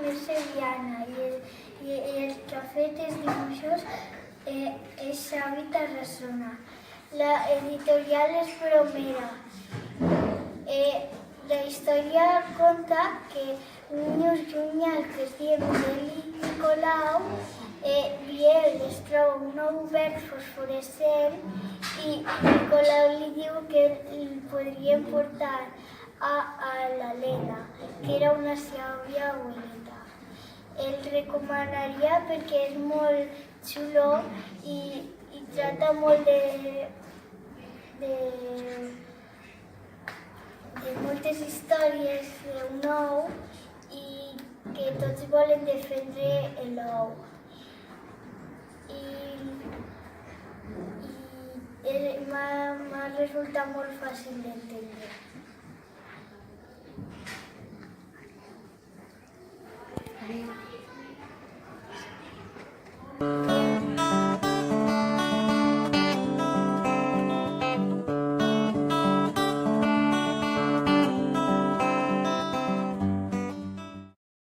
més sevillana i el que ha fet els dibuixos és Xavi Tarrasona. La editorial és Bromera. La història conta que niños llunyans que es diuen Miguel i Nicolau Biel es troba un ou verd fosforescent i Nicolau li diu que el podrien portar a l'Helena, que era una sàvia abuelita. El recomanaria perquè és molt xulo i tracta molt de moltes històries d'un ou i que tots volen defendre l'ou. I m'ha resultat molt fàcil d'entendre. Adéu.